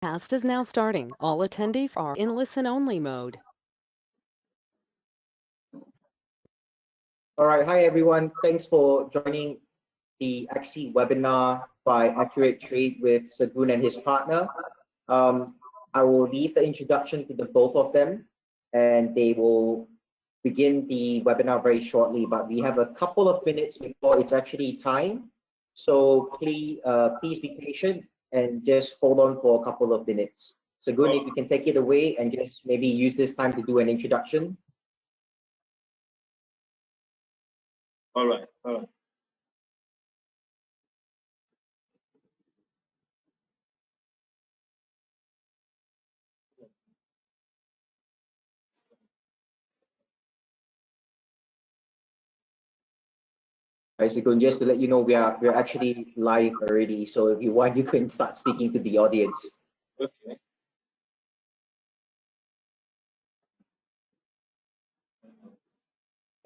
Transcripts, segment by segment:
Cast is now starting. All attendees are in listen-only mode. All right, hi everyone. Thanks for joining the XC webinar by Accurate Trade with Sagun and his partner. I will leave the introduction to the both of them, and they will begin the webinar very shortly. But we have a couple of minutes before it's actually time, so please be patient and just hold on for a couple of minutes. Sagun, if you can take it away and just maybe use this time to do an introduction. All right. Basically, just to let you know, we're actually live already. So if you want, you can start speaking to the audience. Okay.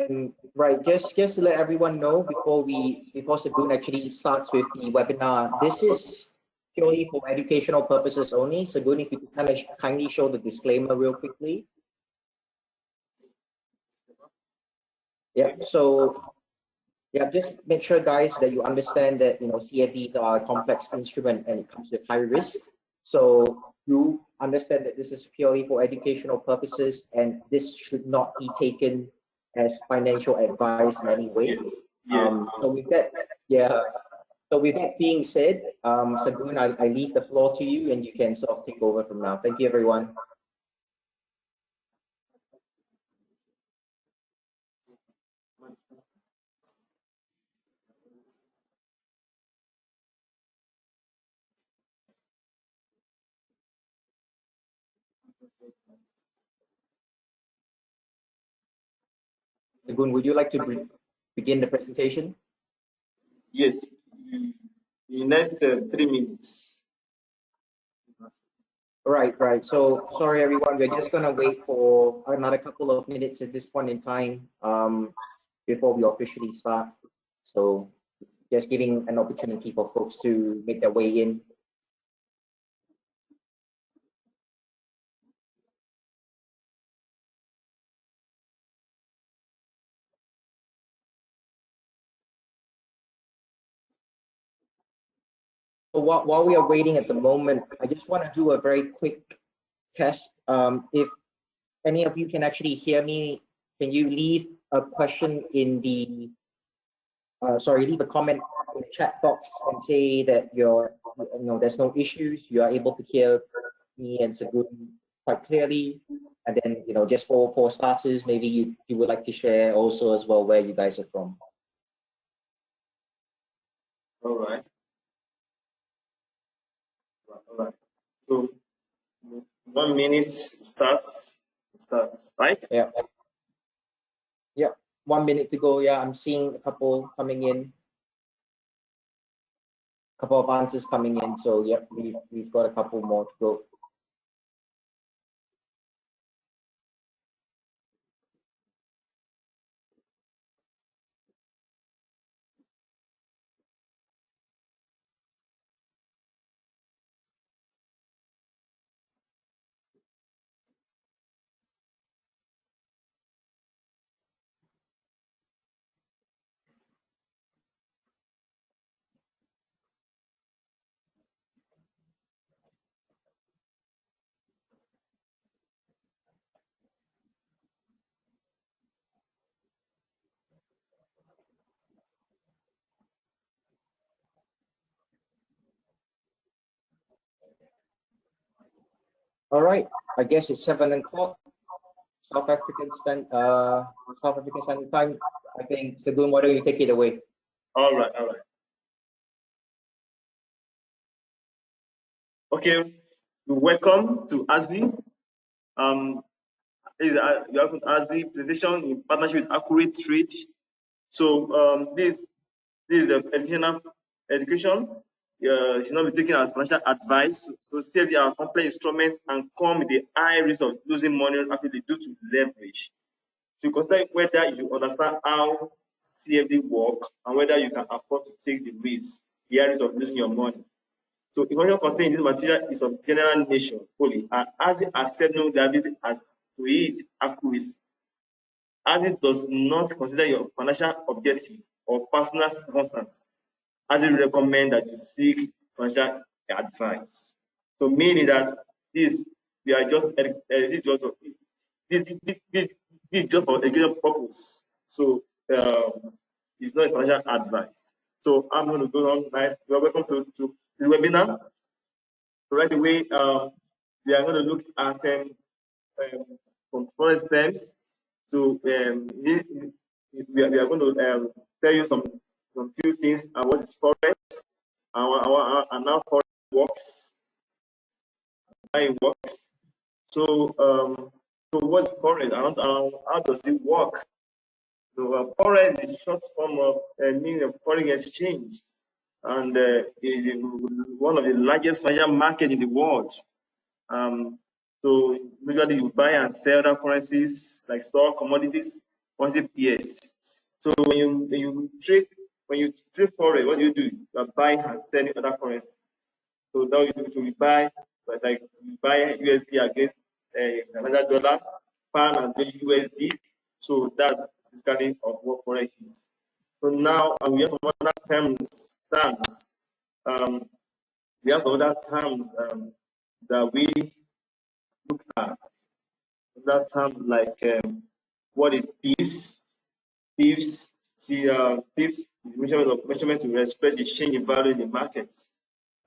And right, just to let everyone know before Sagun actually starts with the webinar, this is purely for educational purposes only. Sagun, if you could kindly show the disclaimer real quickly. Yeah. So yeah, just make sure, guys, that you understand that CFDs are a complex instrument and it comes with high risk. So you understand that this is purely for educational purposes, and this should not be taken as financial advice in any way. Yes. So with that, So with that being said, Sagun, I leave the floor to you, and you can sort of take over from now. Thank you, everyone. Sagun, would you like to begin the presentation? Yes. In the next 3 minutes. Right. So sorry, everyone. We're just gonna wait for another couple of minutes at this point in time before we officially start. So just giving an opportunity for folks to make their way in. So while we are waiting at the moment, I just want to do a very quick test. If any of you can actually hear me, can you leave a question in the leave a comment in the chat box and say that there's no issues, you are able to hear me and Sagun quite clearly, and then just for starters, maybe you would like to share also as well where you guys are from. All right. So 1 minute starts, right? Yeah. 1 minute to go. Yeah, I'm seeing a couple coming in. Couple of answers coming in. So yeah, we've got a couple more to go. All right, I guess it's 7 o'clock. South African Standard Time. I think Sagun, why don't you take it away? All right. Okay. Welcome to AZI. Welcome to AZI presentation in partnership with Accurate Trade. So this is education. It should not be taken as financial advice. So CFD are complex instruments and come with the high risk of losing money rapidly due to leverage. So you consider whether you understand how CFD work and whether you can afford to take the risk, the risk of losing your money. So information contained in this material is of general nature only, and as it accepts no liability as to its accuracy, as it does not consider your financial objective or personal circumstance, as it recommend that you seek financial advice. So meaning that this we are just this is just for education purpose. So it's not financial advice. So I'm going to go on. Right, you are welcome to this webinar. So right away, we are going to look at from forex terms. So we are going to tell you some few things about what is forex and how forex works, how it works. So so what's forex and how does it work? So forex is short form of meaning of foreign exchange, and is one of the largest financial market in the world. So usually you buy and sell other currencies like stock, commodities, currency pairs. So when you trade forex, what do? You are buying and selling other currencies. So now you buy, like you buy USD against another dollar, pound against USD. So that's basically of what forex is. So now we have some other terms. We have some other terms that we look at. Other terms like what is pips? Pips, see, pips is measurement to express the change in value in the market.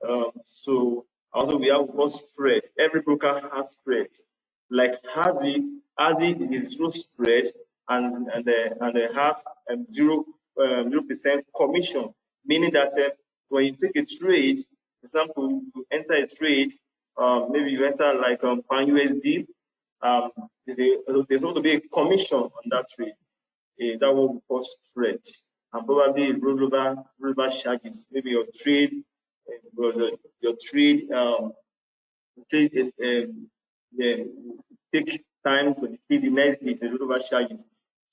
So also we have what spread. Every broker has spread. Like Hazi is zero spread and they have 0% commission, meaning that when you take a trade, for example, you enter a trade, maybe you enter like pound USD, there's going to be a commission on that trade. That will cause spread and probably rollover charges. Maybe your trade, your trade take time to take the next day to rollover charges.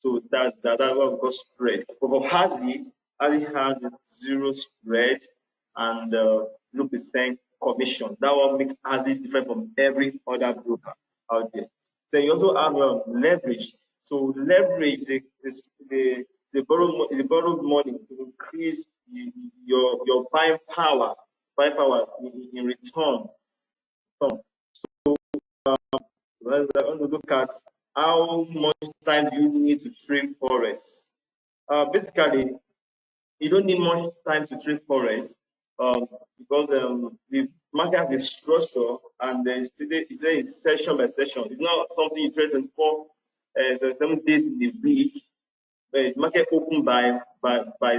So that's what we call spread. But for Hazi has zero spread and 0% commission. That will make Hazi different from every other broker out there. So you also have leverage. So leverage is the borrowed money to increase your buying power in return. So we're going to look at how much time do you need to trade forex. Basically, you don't need much time to trade forex because the market has a structure and it's very session by session. It's not something you trade 7 days in the week. The market open by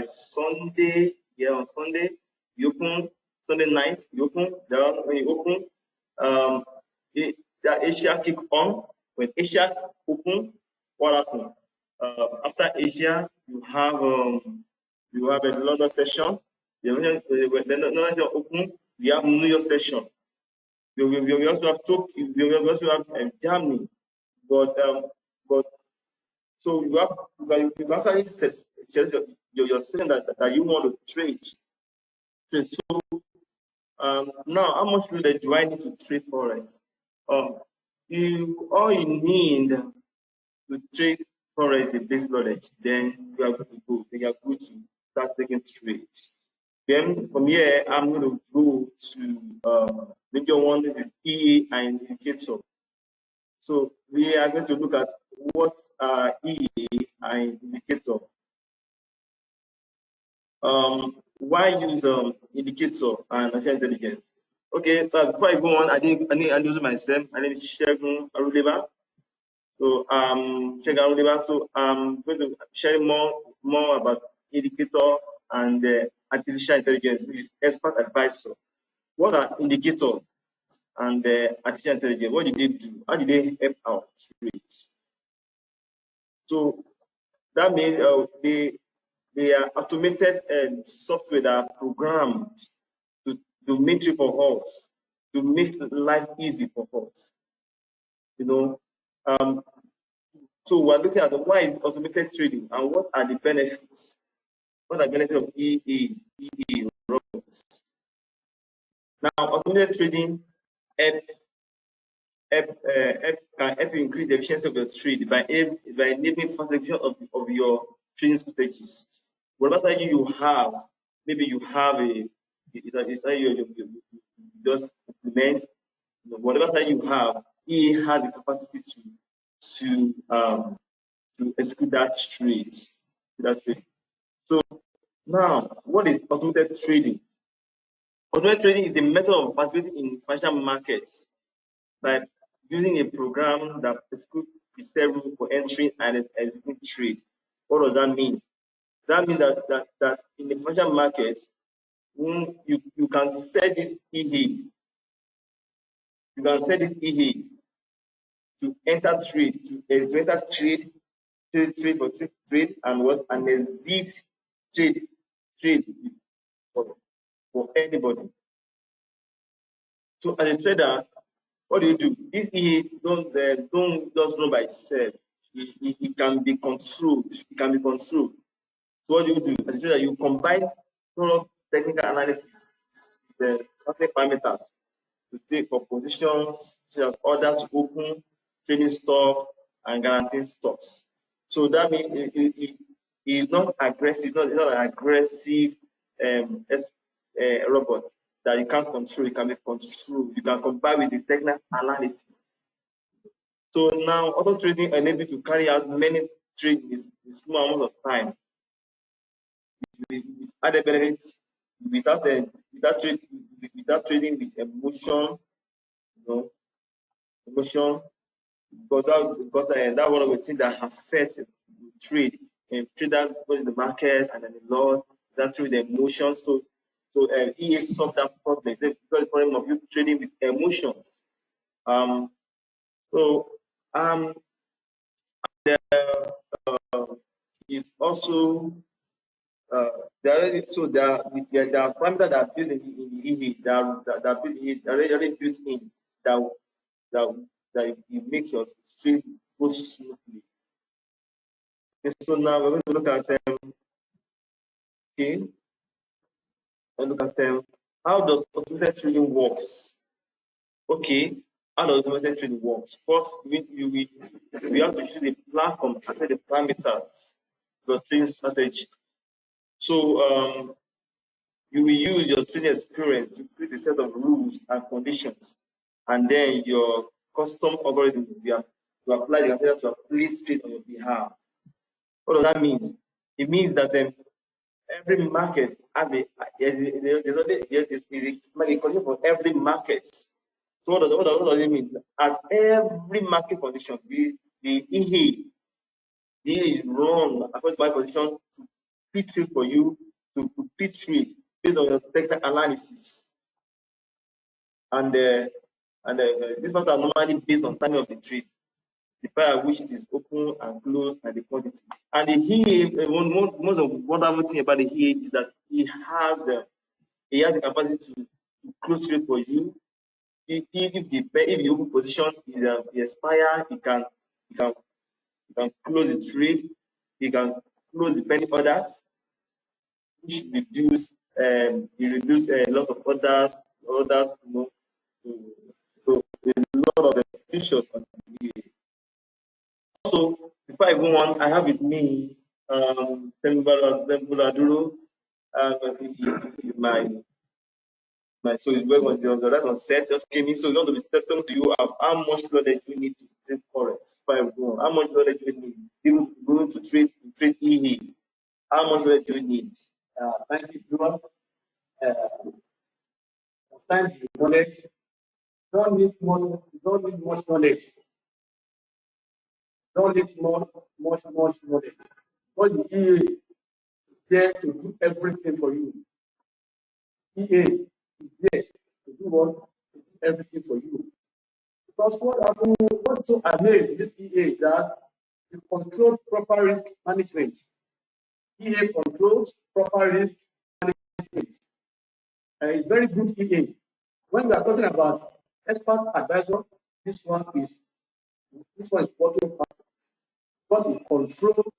Sunday. Yeah, on Sunday you open. Sunday night you open. Then when you open, the Asia kick on. When Asia open, what happened? After Asia, you have a London session. When the London open, we have New York session. We also have Tokyo. We also have Germany, but so you can actually set your session that you want to trade. So now, how much do I need to trade forex? All you need to trade forex is basic knowledge. Then you are good to go. Then you are good to start taking trades. Then from here, I'm going to go to major one. This is EA and indicator. So we are going to look at what are EA and indicator. Why use indicator and artificial intelligence? Okay, before I go on, I need to introduce myself. My name is Shegun Aruleba. So Shegun Aruleba. So I'm going to share more about indicators and artificial intelligence, which is expert advisor. What are indicators and artificial intelligence? What did they do? How did they help our trades? So that means they are automated software that are programmed to make it for us, to make life easy for us. You know, so we're looking at why is automated trading and what are the benefits? What are the benefits of EA robots? Now, automated trading can help you increase the efficiency of your trade by enabling fast execution of your trading strategies. Whatever strategy you have, maybe you have it's like you just implement, whatever strategy you have, he has the capacity to execute that trade. So now, what is automated trading? Automated trading is a method of participating in financial markets by using a program that executes preset rule for entering and exiting trade. What does that mean? That means that in the financial market, you can set this EA. You can set this EA to enter trade, to enter trade and what, and exit trade for anybody. So as a trader, what do? This EA don't just know by itself. It can be controlled. It can be controlled. So what do? As a trader, you combine thorough technical analysis with certain parameters to take for positions such as orders to open, trading stop, and guaranteeing stops. So that means it is not aggressive. It's not an aggressive robot that you can't control. It can be controlled. You can combine with the technical analysis. So now auto trading enables you to carry out many trades in small amounts of time with added benefits without trading with emotion, emotion, because that one of the things that affects trade. And trader goes in the market and then the loss, that through the emotions. So EA solved that problem. It's the problem of you trading with emotions. There is also there are parameters that are built in the EA that are built in, already built in that it makes your trade go smoothly. Okay, so now we're going to look at how does automated trading works. Okay, how does automated trading works? First, we have to choose a platform and set the parameters of your trading strategy. So you will use your trading experience to create a set of rules and conditions, and then your custom algorithm will be to apply the criteria to place trade on your behalf. What does that mean? It means that every market have there's a condition for every market. So what does it mean? At every market condition, the EA is run according to my position to pick trade for you, to pick trade based on your technical analysis. And these ones are normally based on timing of the trade, the price at which it is open and closed, and the quantity. And the EA, most of wonderful thing about the EA is that it has the capacity to close trade for you. If the open position is expire, it can close the trade. It can close the pending orders, which reduce a lot of orders, so a lot of the features on the EA. Also, before I go on, I have with me Tembuladuro, so he's working on the rest on set, just came in. So you want to be telling to you how much knowledge you need to trade Forex. Before I go on, how much knowledge you need? People going to trade EA. How much knowledge do you need? Thank you, viewers. Sometimes knowledge don't need much knowledge. Don't need much knowledge. Because the EA is there to do everything for you. EA is there to do what? To do everything for you. Because what's so amazing in this EA is that you control proper risk management. EA controls proper risk management. It's very good EA. When we are talking about expert advisor, this one is working hard because it controls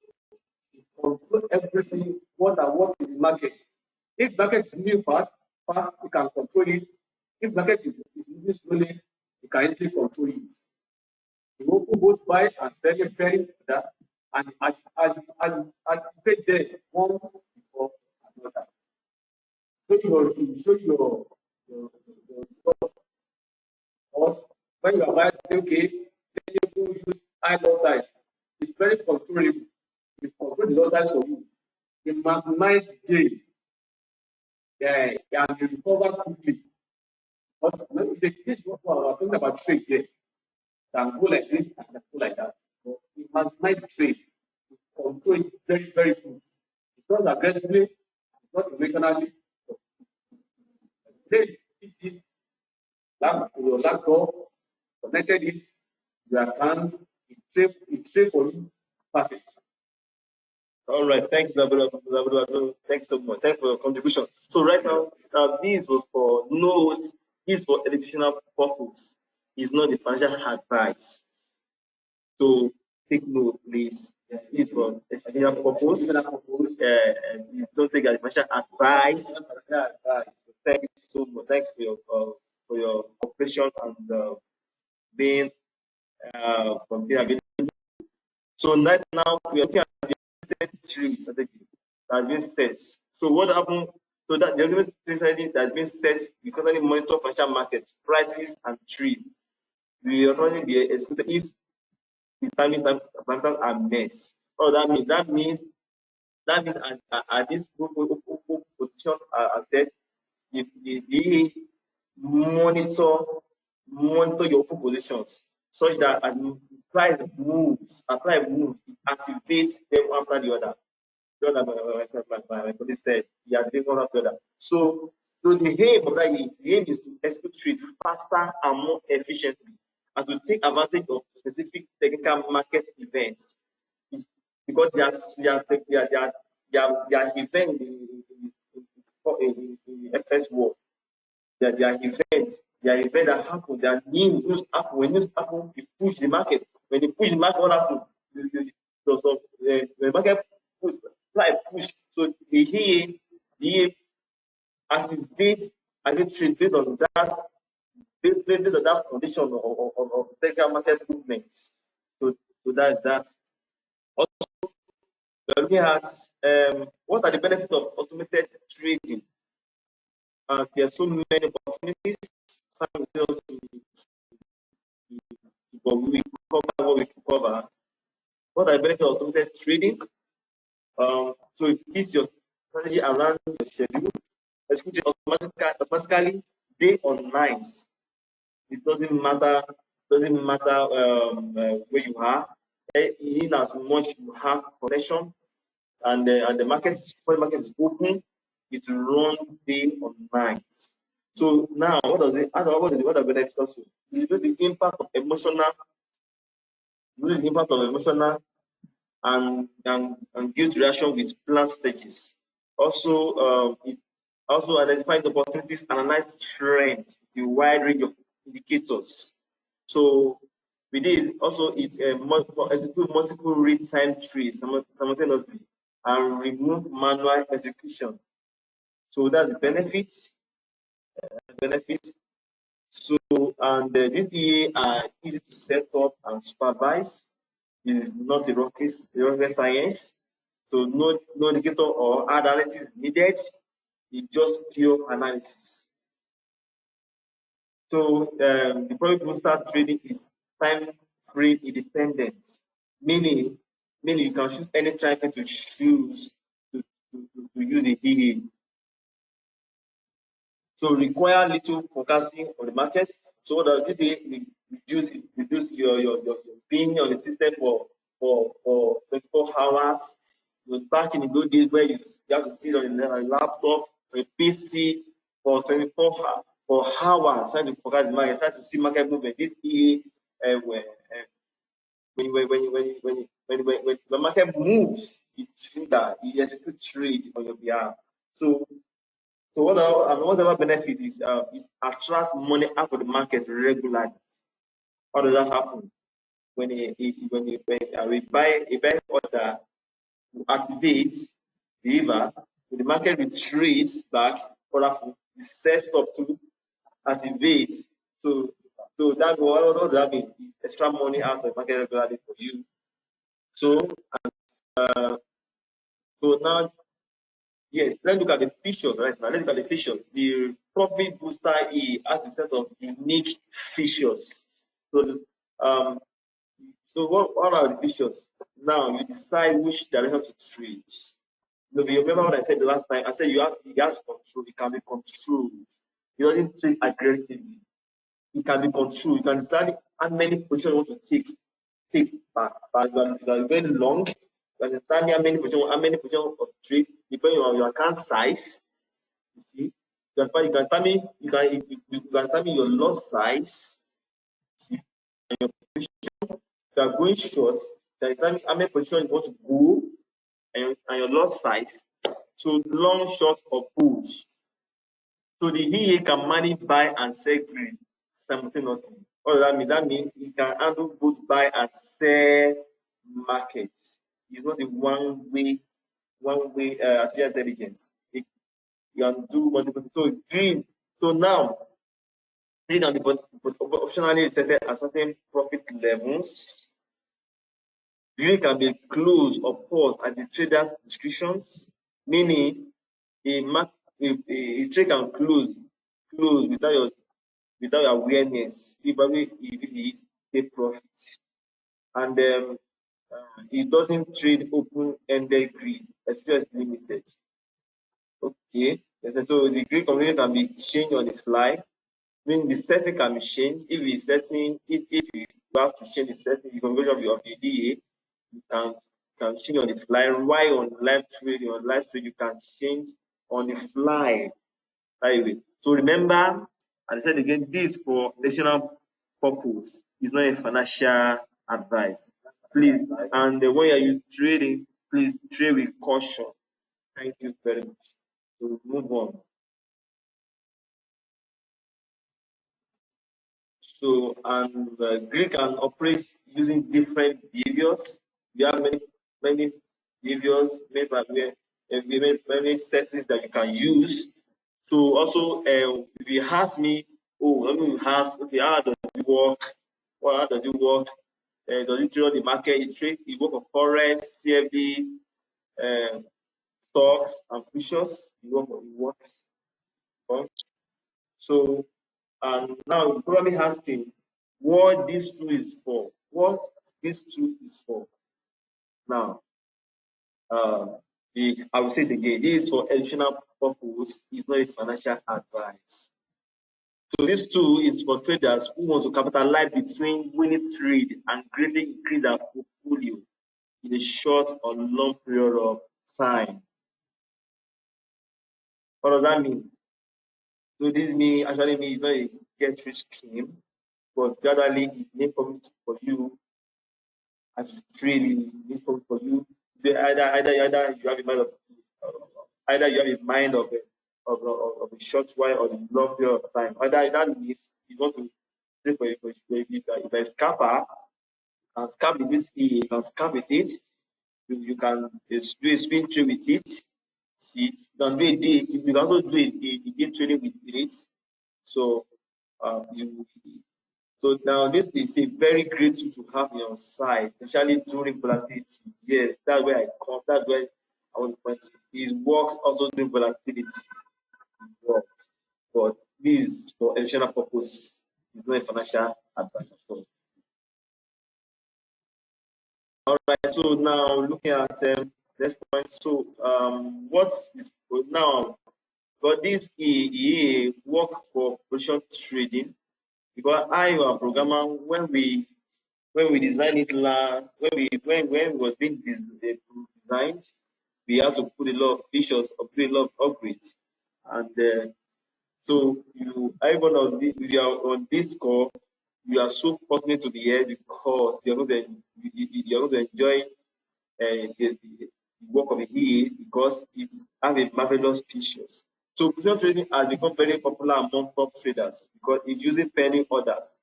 everything. What is the market? If market is moving fast, you can control it. If market is moving slowly, you can easily control it. You open both buy and sell it very fast and anticipate them one before another. Show your results. Or when you are buying, say, okay, let me go use high lot size. It's very controllable. You control the lot size for you. You maximize the gain. Yeah, and you recover quickly. But when you say this is what we are talking about trade here, can go like this and can go like that. But you maximize the trade. You control it very, very good. It's not aggressively, it's not emotionally. Trade, this is your laptop, connected it, your account, it trade for you, perfect. All right, thanks, Zaburo. Thanks so much. Thanks for your contribution. So right now, these were for notes. This for educational purpose. It's not the financial advice. So take note, please. This for educational purpose. You don't take as financial advice. Thank you so much. Thanks for your cooperation and being available. So right now we are looking at the trade strategy that has been set. So what happened? So that the ultimate trade strategy that has been set, we constantly monitor financial market prices and trade. We automatically be executed if the timing parameters are met. What does that mean? That means at this position are set, the monitor your open positions such that as price moves, it activates them after the other. My colleague said, he activates one after the other. So the aim of that is to execute trade faster and more efficiently, and to take advantage of specific technical market events, because their event in the FS world. Their events that happen, their news happen. When news happen, you push the market. When you push the market, what happens? The market push. So the activates trade based on that condition of technical market movements. So that's that. Also, we're looking at what are the benefits of automated trading. There are so many opportunities. But we cover what we can cover. What are the benefits of automated trading? So it fits your strategy around your schedule. Execute it automatically, day or night. It doesn't matter where you are. In as much you have connection and the market, foreign market is open, it will run day or night. So now, what are the benefits also? You reduce the impact of emotional and guilt reaction with plan strategies. Also, it also identifies opportunities, analyze trend with a wide range of indicators. So with this, also it execute multiple real-time trades simultaneously and remove manual execution. So that's the benefit. So and these EA are easy to set up and supervise. It is not a rocket science. So no indicator or analysis needed. It's just pure analysis. So the profit booster trading is time frame independent, meaning you can choose any time frame to choose to use the EA. So require little forecasting on the market. So that this way reduce your being on the system for 24 hours. Back in the good days where you have to sit on a laptop or a PC for 24 hours trying to forecast the market, trying to see market movement. This EA when the market moves, it trigger, you execute trade on your behalf. So whatever benefit is, it attracts money out of the market regularly. How does that happen? When we buy a buy order, activates, deliver, when the market retraces back, order is set up to activate. So that what does that mean? Extra money out of market regularly for you. So now, yes, let's look at the features right now. Let's look at the features. The Profit Booster E has a set of unique features. So what are the features? Now you decide which direction to trade. You remember what I said the last time? I said he has control. It can be controlled. He doesn't trade aggressively. It can be controlled. You can decide how many positions you want to take back. But you are very long. You understand how many positions of trade depending on your account size. You see, you can determine your loss size. See, you are going short. You can determine how many positions you want to go and your lot size. So long, short, or bulls. So the EA can manage buy and sell greed simultaneously. What does that mean? That means it can handle both buy and sell markets. It's not a one-way artificial intelligence. It can do multiple things. So greed. So now greed can be optionally set at certain profit levels. Greed can be closed or paused at the trader's discretions, meaning a trade can close without your awareness, if it is take profit. And it doesn't trade open-ended greed, especially limited. Okay, so the greed configuration can be changed on the fly. Meaning the setting can be changed. If you have to change the setting, the configuration of the DA, you can change on the fly. While on live trade, you can change on the fly. Anyway, so remember, and I said again, this for educational purpose is not a financial advice. Please, and when you are trading, please trade with caution. Thank you very much. So move on. So, and Greek can operate using different behaviors. We have many behaviors, many settings that you can use. So also, if you ask me, let me ask, okay, how does it work? Well, how does it work? Does it trade on the market? It work for Forex, CFD, stocks, and futures. It works. So, and now you're probably asking what this tool is for. What this tool is for. Now, I will say it again, this is for educational purpose, it's not a financial advice. So this tool is for traders who want to capitalize between winning trade and greatly increase their portfolio in a short or long period of time. What does that mean? So this actually means it's not a get rich scheme, but gradually it may come for you as you trade it comes for you. Either you have a mind of a short while or a long period of time. Either that means you want to trade for if a scalper can scalp with this you can scalp with it, you can do a swing trade with it. See, you can do you can also do a day trading with it. So so now this is a very great tool to have on your side, especially during volatility. Yes, that's where I come. That's where I want to point to. His work also during volatility. Works. But this is for educational purpose. It's not a financial advice at all. All right. So now looking at next point. So what is now? But this EA work for position trading because I am a programmer when we designed it last, when it was being designed, we had to put a lot of features, upgrade a lot of upgrades, and so if you are on this call, you are so fortunate to be here because you are going to enjoy the work of the EA because it has a marvelous features. So position trading has become very popular among top traders because it's using penny orders.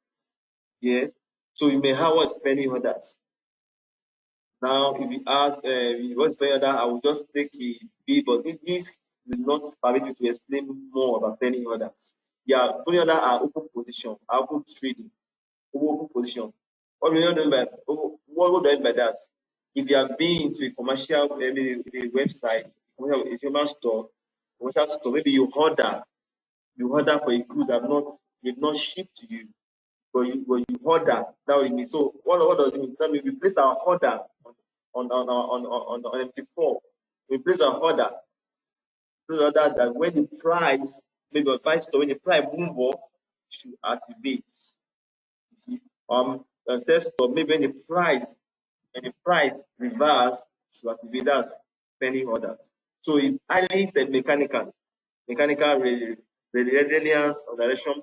Yeah. So you may have what's penny orders. Now, if you ask what's penny order, I will just take a B, but this will not permit you to explain more about penny orders. Yeah, only other are open position, are open trading, open position. What do you mean by what do I mean by that? If you have been into a commercial, maybe a website, a human store, commercial store, maybe you order for a good that they've not shipped to you, but you order. That what it means. So what does it mean? That means we place our order on MT4. We place our order so that when the price, maybe on price store, when the price move up, should activate. You see, says store, maybe when the price reverse, should activate. That's pending orders. So it's highly mechanical resilience or direction.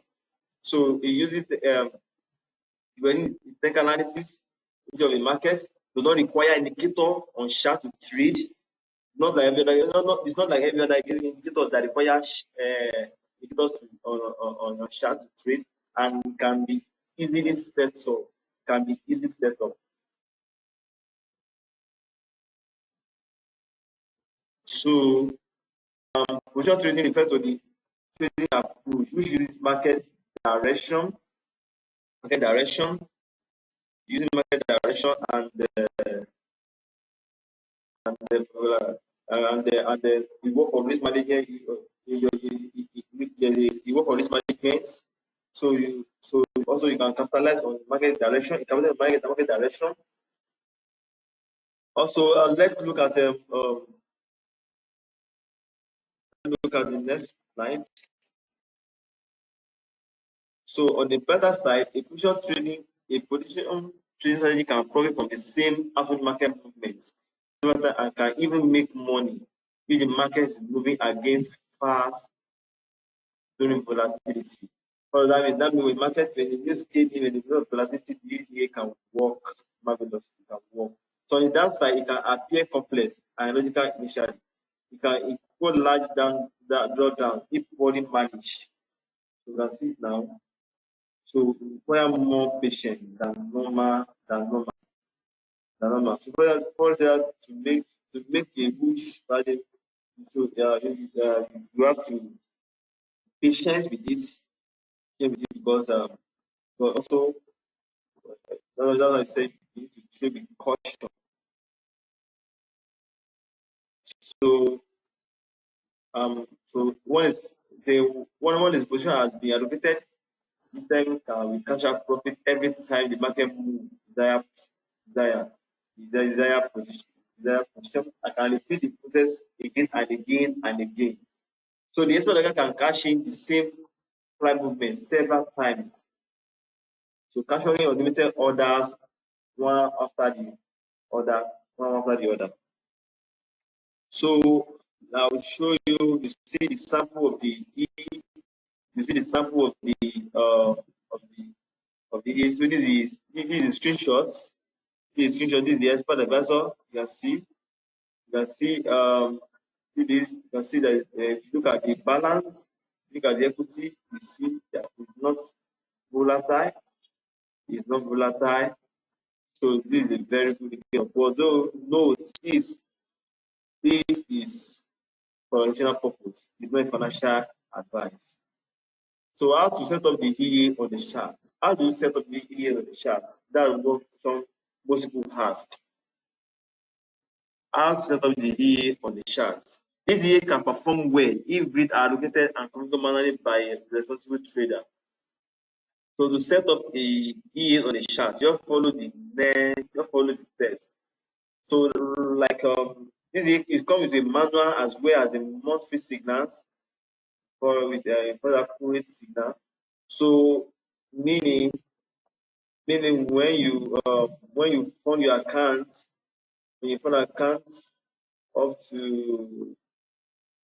So it uses the technical analysis of the market, do not require indicator on chart to trade. Not like every other, it's not like every other indicators that require indicators on chart to trade, and can be easily set up. So position trading refers to the trading approach which uses market direction, using market direction and you work for risk management. You work for risk management. So also you can capitalize on market direction. You capitalize on market direction. Also, let's look at the next slide. So on the better side, a position trading strategy can profit from the same absolute market movements and can even make money if the market is moving against fast during volatility. What does that mean? That means with market, when it is trading, when the volatility, this here can work, marvelously can work. So on the downside, it can appear complex and logical initially. It can equal large drawdowns if poorly managed. You can see it now. So require more patience than normal. So for that to make a good strategy, so you have to patience with it, because but also that's why I said you need to trade with caution. So so one is position has been allocated. System can capture profit every time the market moves desired position. I can repeat the process again and again and again. So the expert can cash in the same price movement several times. So capturing unlimited orders one after the other. So I will show you. You see the sample of the E. You see the sample of the E. So this is screenshots. This is the expert advisor. You can see. See this. You can see that if you look at the balance, look at the equity. You see that it's not volatile. It's not volatile. So this is a very good indicator. Although note this is for original purpose. It's not financial advice. So how to set up the EA on the chart? How do you set up the EA on the chart? That's what most people ask. How to set up the EA on the chart? This EA can perform well if grids are allocated and controlled manually by a responsible trader. So to set up the EA on the chart, you follow the steps. So like this EA is comes with a manual as well as the monthly signals for the accurate signal. So meaning when you fund your account, when you fund account up to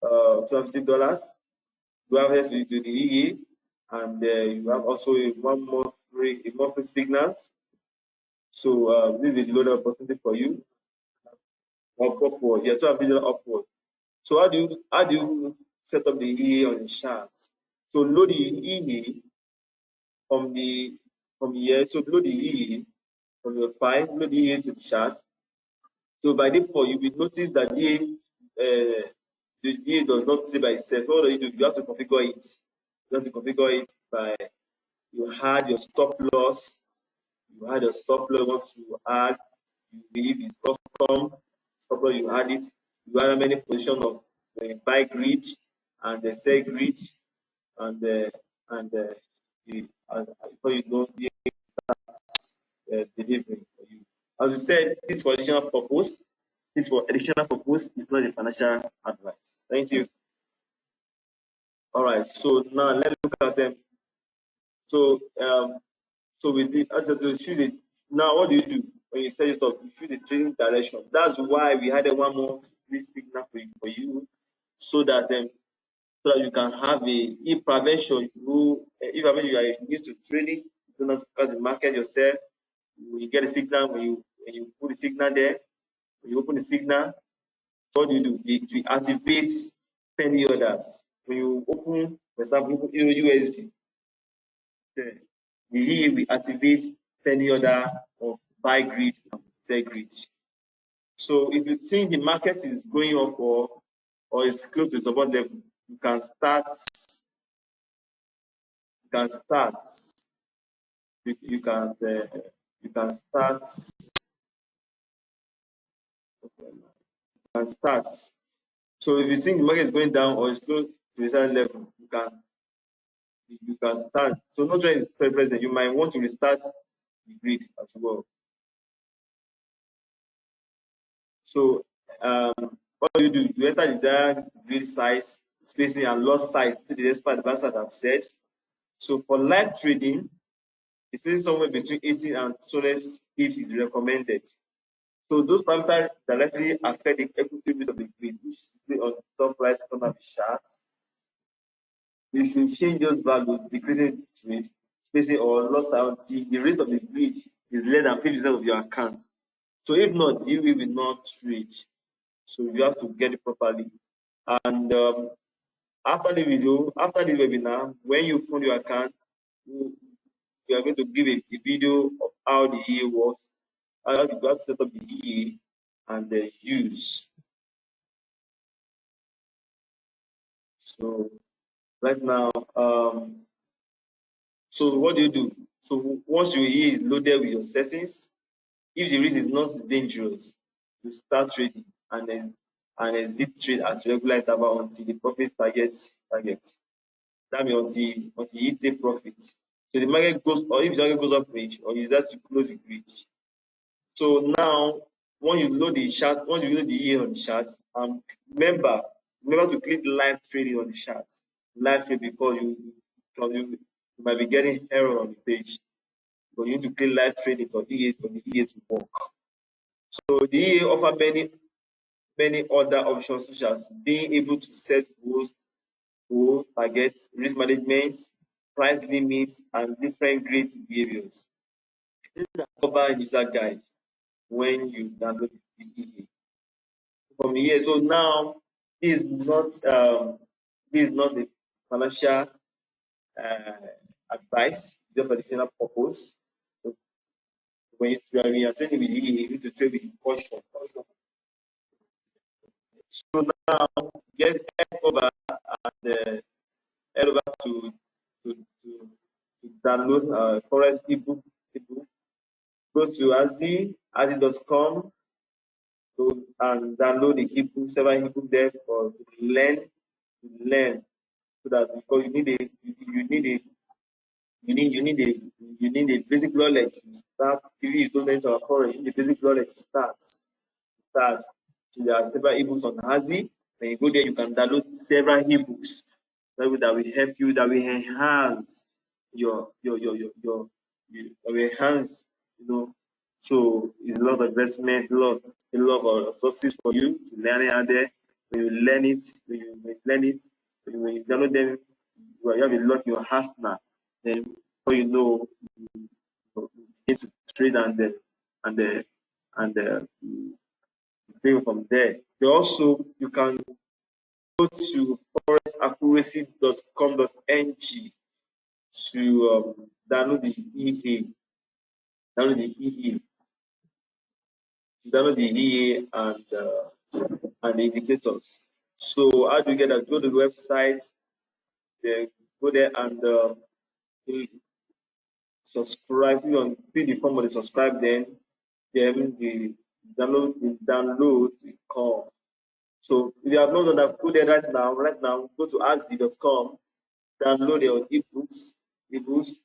$250, you have access to the EA, and you have also one more free signals. So this is a loaded opportunity for you. Upward, yeah, $250 upward. So how do you set up the EA on the charts? So load the EA from here. So load the EA from your file, load the EA to the chart. So by default, you will notice that the EA does not trade by itself. What do? You have to configure it. You have to configure it by you had your stop loss. You had a stop loss you want to add. You believe it's custom. Stop loss you add it. You add many position of buy grid and the sell grid and before you go delivering for you. As we said, this for additional purpose. This for additional purpose. It's not a financial advice. Thank you. All right. So now let's look at them. So we did as to choose it. Now what do you do when you set it up? You choose the trading direction. That's why we had a one more free signal for you, so that you can have a prevention. If you are new to trading, you do not focus the market yourself. You get a signal when you put the signal there. When you open the signal, what do? You activate penny orders. When you open, for example, USD, the EA will activate penny order of buy grid and sell grid. So if you think the market is going up or is close to the support level, you can start. You can start. You can start. You can start. So if you think the market is going down or is close to a certain level, you can start. So no trend is present. You might want to restart the grid as well. So what do? You enter the desired grid size, spacing, and loss size to the expert advisor have said. So for live trading, especially somewhere between 80 and 200 pips is recommended. So those parameters directly affect the equity risk of the grid, which is on the top right corner of the chart. You should change those values, decreasing trade, spacing, or loss until the risk of the grid is less than 50% of your account. So if not, you will not trade. So you have to get it properly. And after the video, after the webinar, when you fund your account, we are going to give a video of how the EA works, how you have to set up the EA and the use. So right now, so what do? So once your EA is loaded with your settings, if the risk is not dangerous, you start trading and exit trade at regular interval until the profit target. That means until you take profit. So the market goes, or if the market goes up range, or is that to close the grid. So now, when you load the chart, when you load the EA on the chart, remember to click live trading on the chart. Live trade, because you might be getting error on the page. But you need to click live trading for the EA to work. So the EA offer many other options, such as being able to set goal, targets, risk management, price limits, and different grid behaviors. This is a cover user guide when you download the EA. From here, so now this is not a financial advice, just for additional purpose. So when you are trading with EA, you need to trade with caution. So now get over and head over to download Forex ebook. Go to azi.com and download the ebook, several ebook there for to learn, so that because you need a basic knowledge to start. If you don't enter our foreign, you need a basic knowledge to start. So there are several ebooks on Hazi. When you go there, you can download several ebooks that will help you, that will enhance your enhance, so it's a lot of investment, a lot of resources for you to learn it out there. When you learn it, when you download them, you have a lot in your arsenal. Then before you know, you begin to trade and pay from there. You can go to forexaccuracy.com.ng to download the EA, download the EA, and the indicators. So how do you get that? Go to the website, then go there and subscribe. You fill the form of the subscribe, then the download will come. So if you have not done that, go there right now. Go to azi.com, download your ebooks.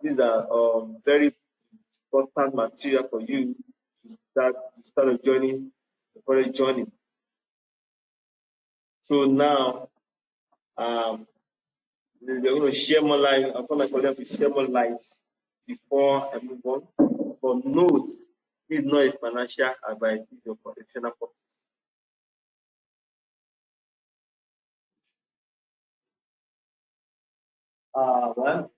These are very important material for you to start a journey, the forex journey. So now we're going to share more light. I'm going to call them to share more lights before I move on. But note, this is not a financial advice, it's your professional purpose. Well,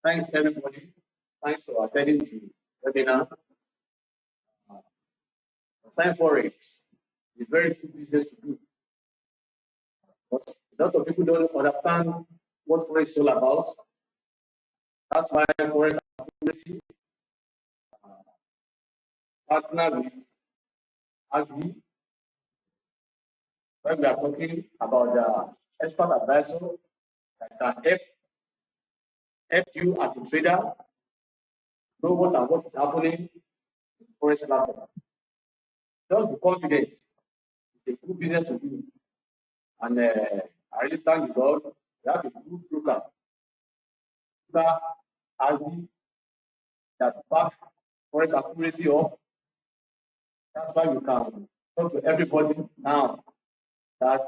thanks everybody. Thanks for attending the webinar. Time Forex is a very good business to do. But a lot of people don't understand what Forex is all about. That's why Forex Accuracy partner with AXI, when we are talking about the expert advisor that can help you as a trader know what is happening in the Forex platform. Just be confident. It's a good business to do. And I really thank God we have a good broker AXI that back Forex Accuracy up. That's why we can talk to everybody now that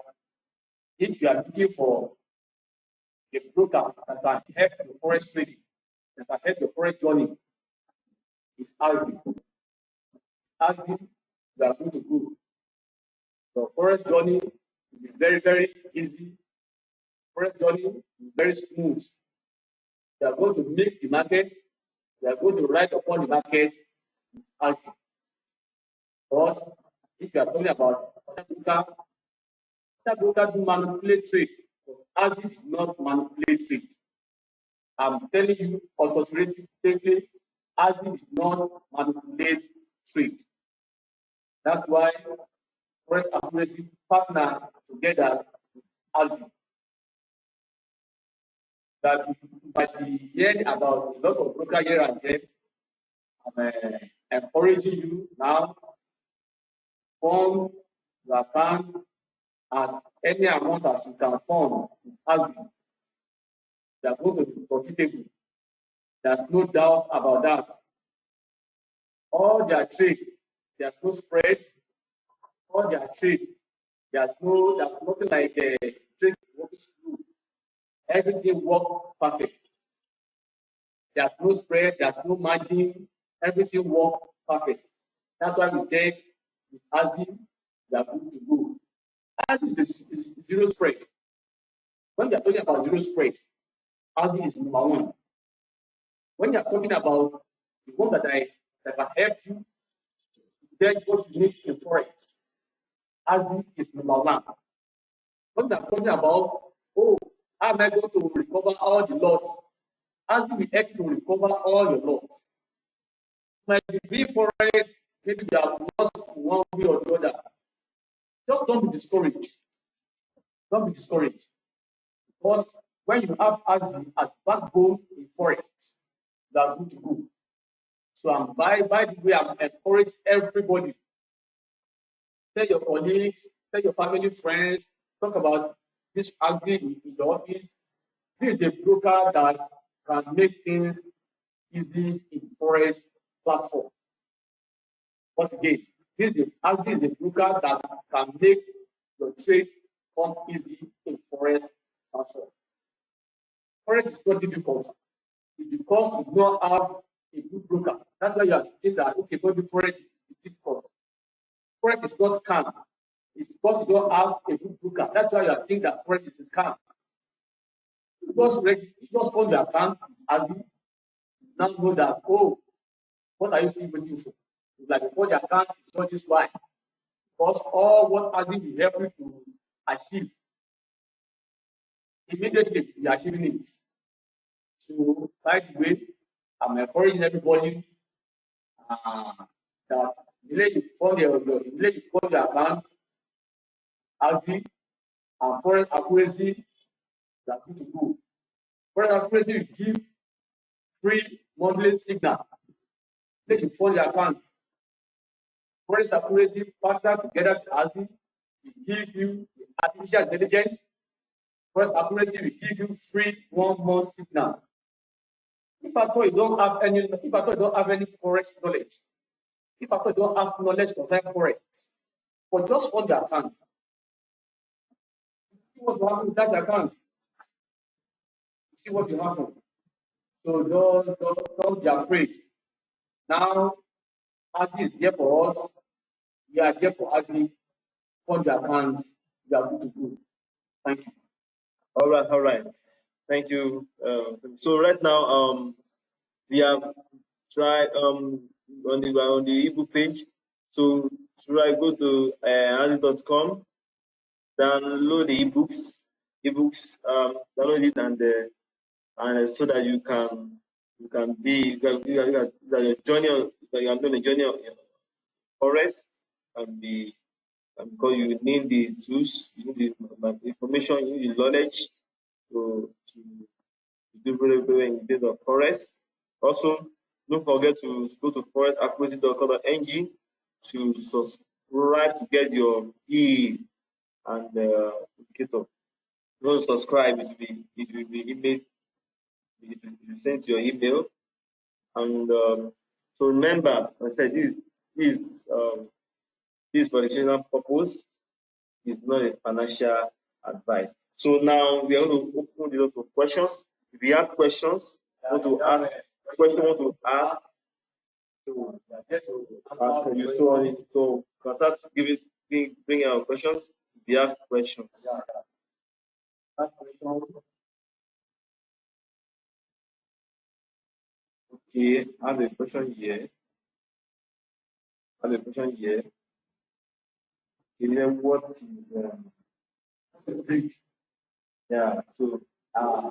if you are looking for a broker that can help your forex trading, that can help your forex journey, it's AXI. AXI, you are good to go. Your forex journey will be very, very easy. Forex journey will be very smooth. You are going to make the markets, you are going to write upon the markets with AXI. Because if you are talking about other broker do manipulate trade, but AXI did not manipulate trade. I'm telling you authoritatively, AXI did not manipulate trade. That's why Forex Accuracy partner together with AXI. That by the hearing about a lot of broker here and there, I'm encouraging you now, form your account as any amount as you can form with AXI. They are going to be profitable. There's no doubt about that. All their trade, there's no spread. All their trade, there's nothing like a trade working through. Everything works perfect. There's no spread, there's no margin, everything works perfect. That's why we say with AXI, they are good to go. AXI is zero spread. When we are talking about zero spread, AXI is number one. When you are talking about the one that can help you get what you need in Forex, AXI is number one. When we are talking about, oh, how am I going to recover all the loss? AXI will help you to recover all your loss. You might be doing Forex, maybe you have lost one way or the other. Just don't be discouraged. Don't be discouraged. Because when you have AXI as backbone in Forex, you are good to go. So by the way, I'm encouraging everybody. Tell your colleagues, tell your family, friends, talk about this AXI in your office. This is a broker that can make things easy in Forex platform. Once again, AXI is a broker that can make your trade come easy in Forex platform. Forex is not difficult. It's because you don't have a good broker. That's why you have to think that, okay, maybe Forex is difficult. Forex is not scam. It's because you don't have a good broker. That's why you are thinking that Forex is a scam. You just fund your account as you now know that, oh, what are you still waiting for? It's like before the account is not this why. Because all what AXI will help you to achieve, immediately you are achieving it. So, by the way, I'm encouraging everybody that immediately you fund your account, AXI and Forex Accuracy, you are good to go. Forex accuracy will give free monthly signal. Make you fund your accounts. Forex accuracy partner together to ASI will give you artificial intelligence. Forex accuracy will give you free 1 month signal. If at all you don't have any Forex knowledge, if at all you don't have knowledge concerning Forex, but just fund your accounts. See what will happen with that account. See what will happen. So don't be afraid. Now, ASI is there for us. We are there for ASI. Fund your accounts. We are good to go. Thank you. All right. Thank you. So right now, we have tried on the ebook page. So should I go to ASI.com, download the ebooks, download it, and so that you can be your journey, you are doing a journey of Forex, and be, because you need the tools, you need the information, you need the knowledge to do very well in the of Forex. Also, don't forget to go to forexaccuracy.com.ng to subscribe to get your E and indicator. Don't subscribe, it will be email, it will be sent to your email. And so remember, I said this is for educational purpose, is not a financial advice. So now we are going to open the door to questions. If you have questions, want to ask so you so can start bring our questions if you have questions. Okay, I have a question here. Okay, then what is yeah, so I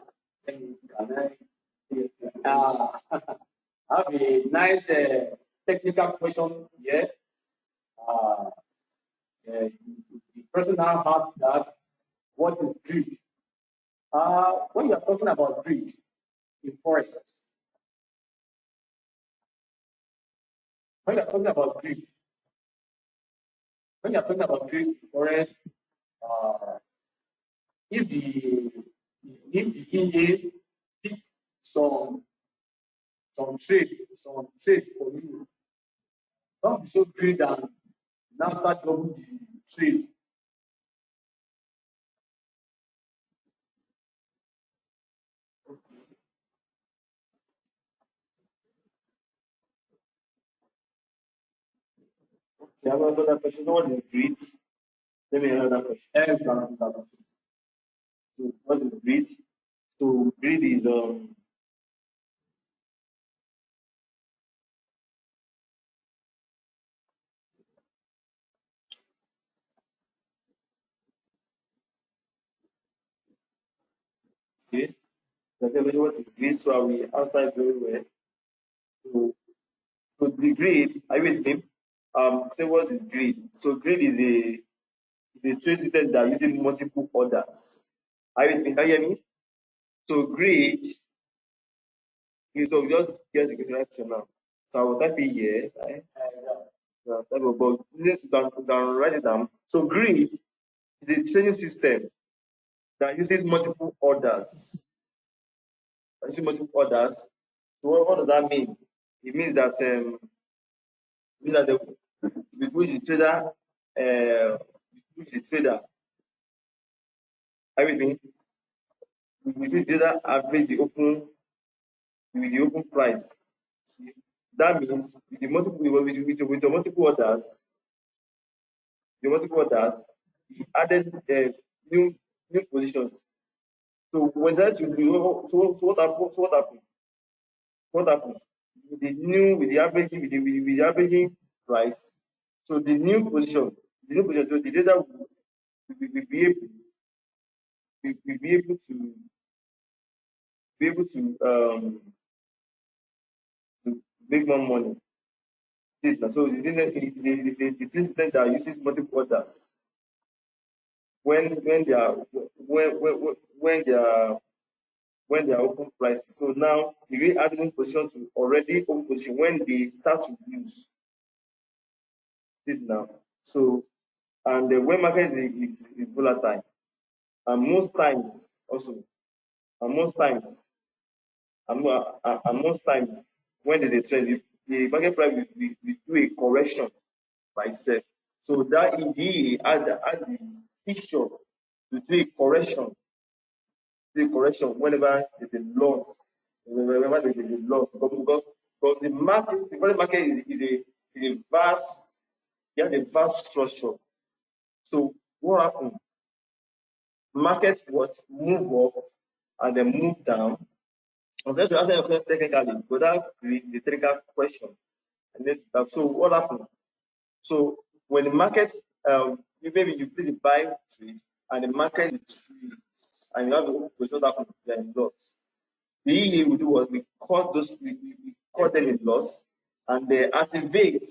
have a nice technical question here. The person now asked that, what is greed? When you are talking about greed in Forex, when you are talking about greed in Forex, if the EA pick some trade for you, don't be so greedy and now start double the trade. you have another question. What is greed? Let me answer that question. So what is greed? So greed is okay. What is greed? So are we outside very well? So the greed, are you with me? Say what is greed? So greed is a trade system that uses multiple orders. Are you with me? Can you hear me? So greed, so we just get the question now. So I will type it here, right? But you can write it down. So greed is a trading system that uses multiple orders. So what does that mean? It means that the trader, I mean, the trader average the open price. See, that means with your multiple orders, he added new positions. So when that you do, so what happened? What happened? With the averaging price. So the new position, so the trader will be able to make more money. So it's a system that uses multiple orders. When when they are open prices. So now you really add in position to already open position when they start to use it now. So and when market is volatile, and most times when there's a trend, the market price will do a correction by itself. So that EDA has the feature to do a correction whenever there's a loss. Whenever there's a loss, because the market is a vast, it has a vast structure. So what happens? Market was move up and then move down. I'm going to answer your question technically without the technical question. And then, so what happened? So when the market, maybe you play the buy trade and the market retreats and you have the position that happens, you are in loss. The EA will do what we caught them in loss and they activate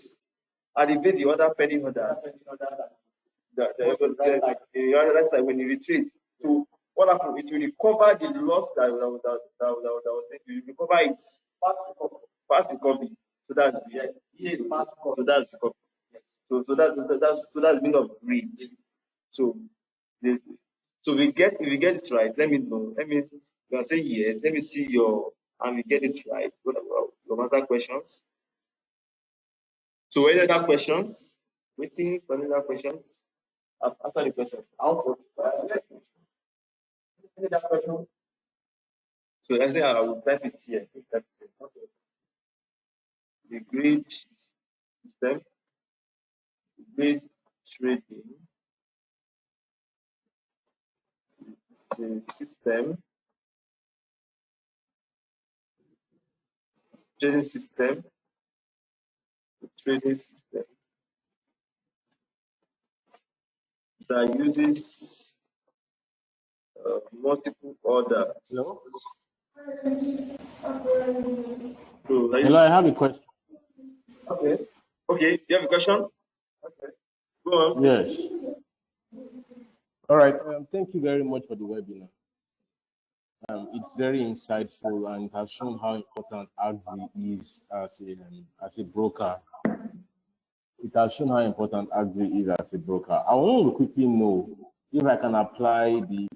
the other pending orders. The other side when you retreat. So what happens? It will recover the loss that was there. You recover it. Fast recovery. So that's it. So that's recovery. So that's the meaning of greed. So if we get it right, let me know. Let me you can say yes. Let me see and we get it right. What about your other questions? So any other questions? Waiting for any other questions? After the question. Any other question? So I say I will type it here. Okay. The grid system, grid trading, the system, trading system, the trading system that uses multiple orders. Hello? So, Hello, I have a question. Okay, you have a question? Okay. Go on. Yes. All right. Thank you very much for the webinar. It's very insightful and has shown how important AGZI is as a broker. It has shown how important AGZI is as a broker. I want to quickly know if I can apply the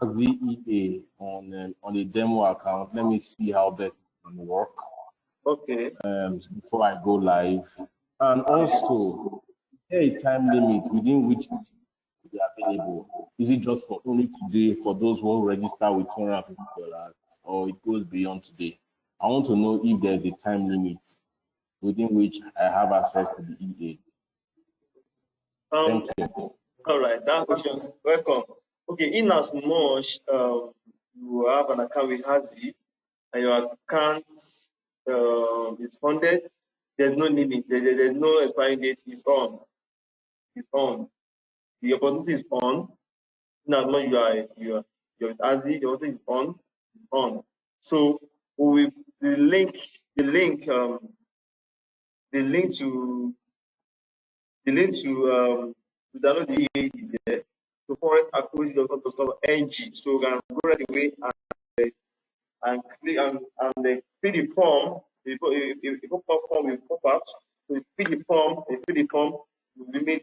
AGZI EA on a demo account. Let me see how best it can work. Okay. Before I go live. And also, is there a time limit within which they are available? Is it just for only today for those who register with $250, or it goes beyond today? I want to know if there's a time limit within which I have access to the EA. Thank you. All right, that question. Welcome. Okay, in as much you have an account with AGZI and your account is funded, there's no limit. There's no expiring date. It's on. It's on. The opportunity is on. In as much you're with AGZI, the opportunity is on. It's on. So we the link to download the EA is here. So forex.accuracy.com.ng. So you can go right away and click and fill the form. The pop-up form will pop out. So you fill the form, you made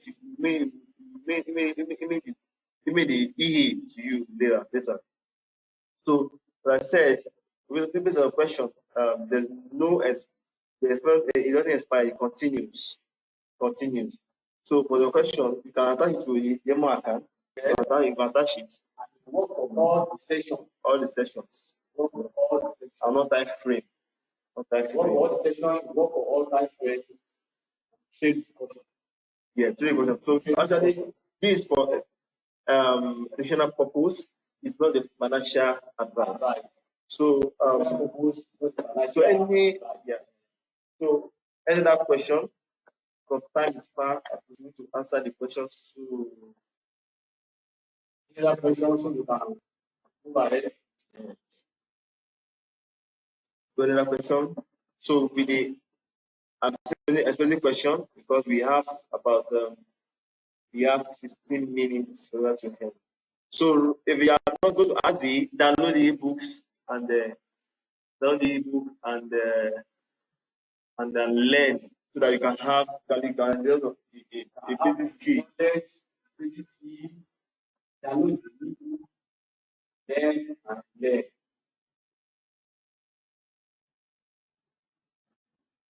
the EA to you later. So like I said, based on the question, there's no it doesn't expire, it continues. So for the question, you can attach it to a demo account. You can attach it. Work for all the sessions. All the sessions. Work for all the sessions. And not time frame. Work for all the sessions. Work for all time frame. Trade question. Yeah, trade question. So actually, this is for educational purpose. It's not the financial advice. Right. So any other question? Because time is far, I need to answer the questions. So any other questions? So you can move ahead. Another question. So with the expressing question, because we have about 15 minutes for that to help. So if you are not going to ASI, download the ebooks and download the ebook and then learn so that you can have a basic skill. Basic skill, download the ebook, learn and learn.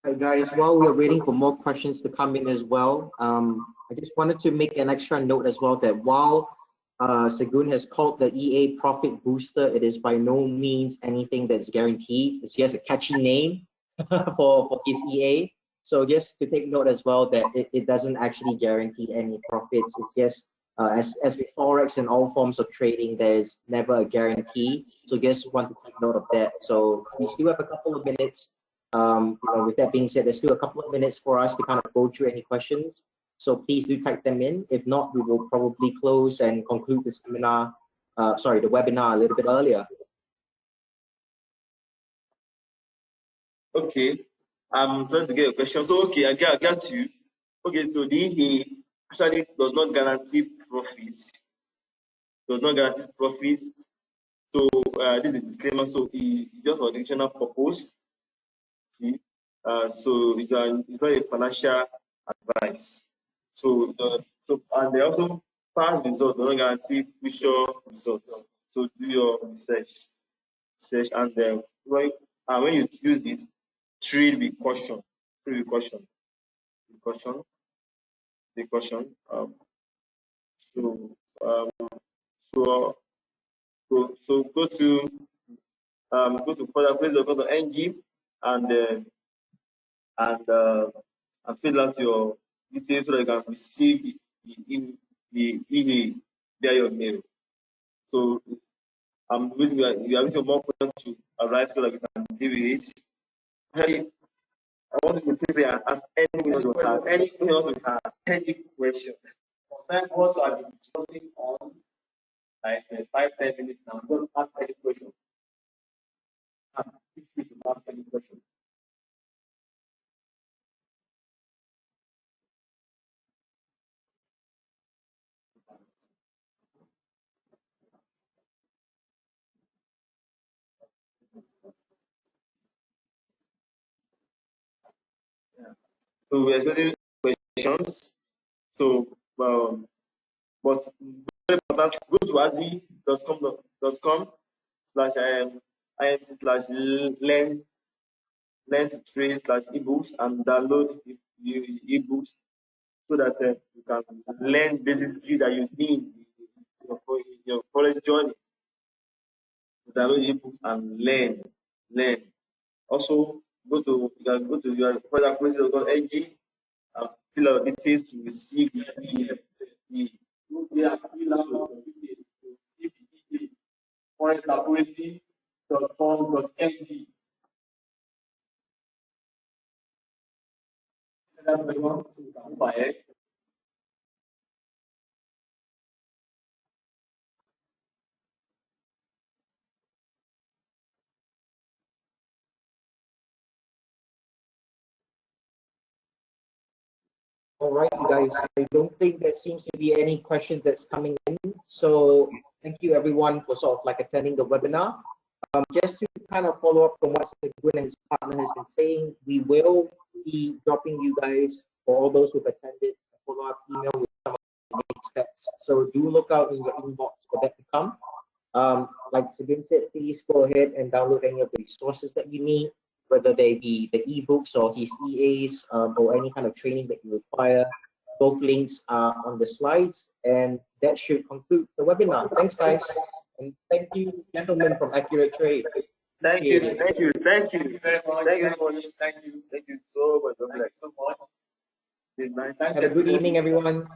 Hi guys, while we are waiting for more questions to come in as well, I just wanted to make an extra note as well that while Segun has called the EA Profit Booster, it is by no means anything that's guaranteed. It's just a catchy name for his EA. So just to take note as well that it doesn't actually guarantee any profits. It's just as with Forex and all forms of trading, there's never a guarantee. So just want to take note of that. So we still have a couple of minutes. With that being said, there's still a couple of minutes for us to kind of go through any questions. So please do type them in. If not, we will probably close and conclude the seminar, the webinar a little bit earlier. Okay, I'm trying to get a question. So okay, I get you. Okay, so the EA actually does not guarantee profits. Does not guarantee profits. So this is a disclaimer. So it's just for educational purpose. See, so it's not a financial advice. So and they also past results do not guarantee future results. So do your research, and then when you use it, trade with caution. Trade with caution. With caution. With caution. So um, so so go to further please go to ng and fill out your details so that you can receive the email via your mail. So we are waiting for more questions to arrive so that we can deal with it. Hey, I want to see if I ask anyone who has any question. Concern what you have been discussing on like 5-10 minutes now. Just ask any question. Feel free to ask any question. So we are expecting questions. So but very important, go to azi.com slash INC slash learn to trade slash ebooks and download the ebooks so that you can learn basic skill that you need in your college journey. Download ebooks and learn. Also you can go to your further courses.ng and fill out details to receive the Forex.com.ng. All right, you guys. I don't think there seems to be any questions that's coming in. So thank you everyone for sort of like attending the webinar. Just to kind of follow up from what Segun and his partner has been saying, we will be dropping you guys, for all those who've attended, a follow-up email with some of the next steps. So do look out in your inbox for that to come. Like Segun said, please go ahead and download any of the resources that you need, whether they be the ebooks or his EAs or any kind of training that you require. Both links are on the slides, and that should conclude the webinar. Thanks, guys. And thank you, gentlemen from Accurate Trade. Thank you very much. Thank you very much. Thank you so much. Thank you so much. It's nice. Have a good evening, everyone.